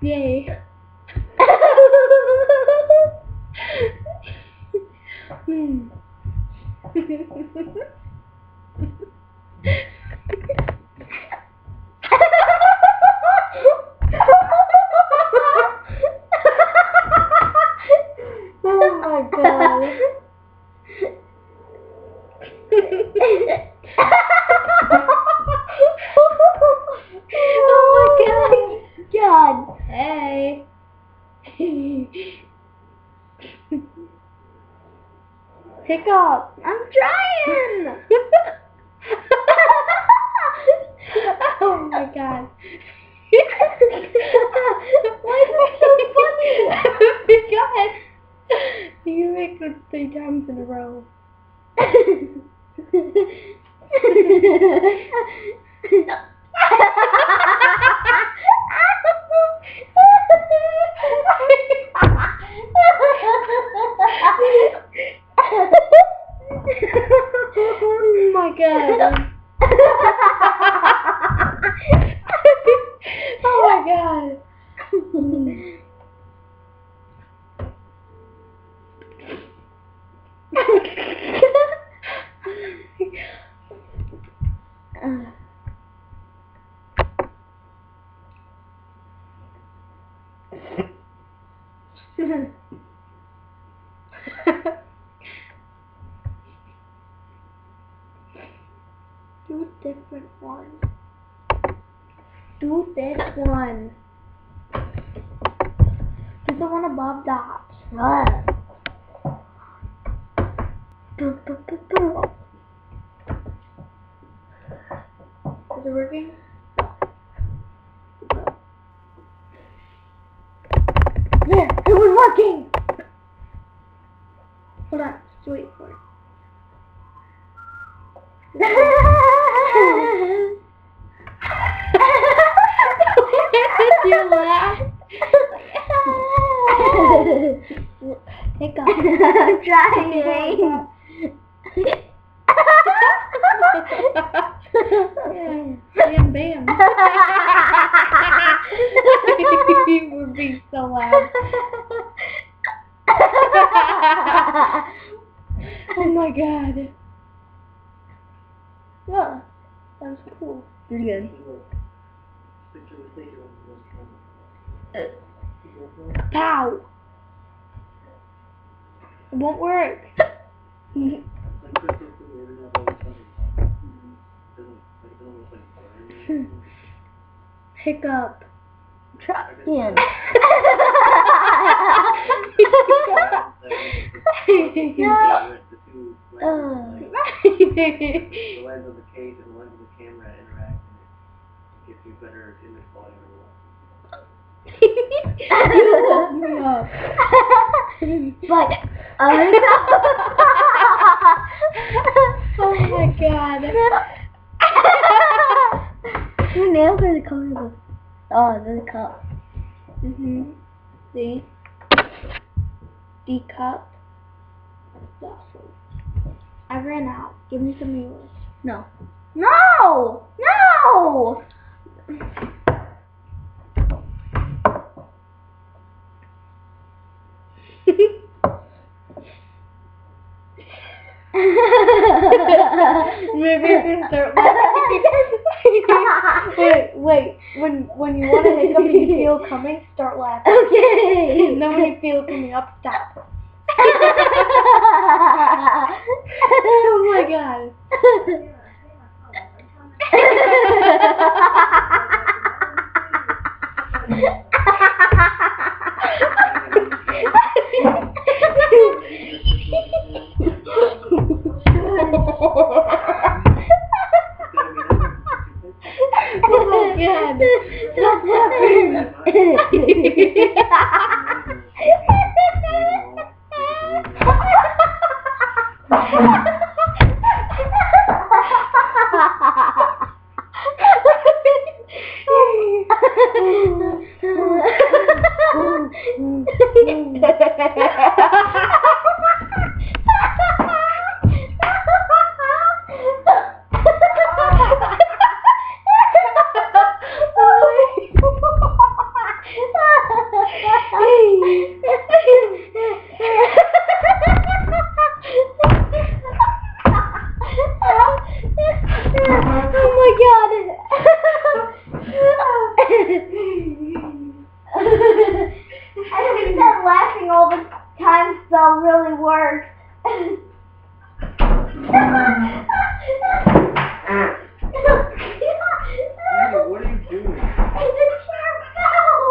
Yay. Oh my god. Oh my god. God. Hey. Hiccup. I'm trying. Oh my god. Why is it so funny? Because you make it 3 times in a row. Oh my god. Oh my god. Do a different one. Do this one. Do the one above that. Is it working? Yeah, it was working. Hold on, just wait for it. You laugh. Hiccup. I'm trying. Bam, bam. You would be so loud. Oh my god. Yeah, that was cool. Pretty good. Pow! It won't work. Hiccup. Try again. The lens of the case and the lens of the camera interact, and it gives you better image quality on You woke me up. But Oh my god. your nails are the color of the cup. See? D cup. That's awesome. I ran out. Give me some of yours. No. No! No! Maybe I can start laughing. Wait. When you want to hiccup and you feel coming, start laughing. Okay. And then when you feel it coming up, stop. Oh my god. Oh my god. Stop laughing. Oh my god. I don't think that laughing all the time spell really works. What are you doing? It's a chair fell.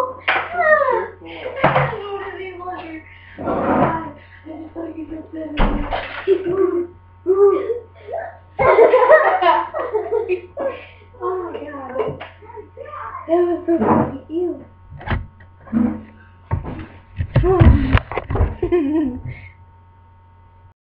Oh God. I just thought you just said it. Oh my God. That was so funny.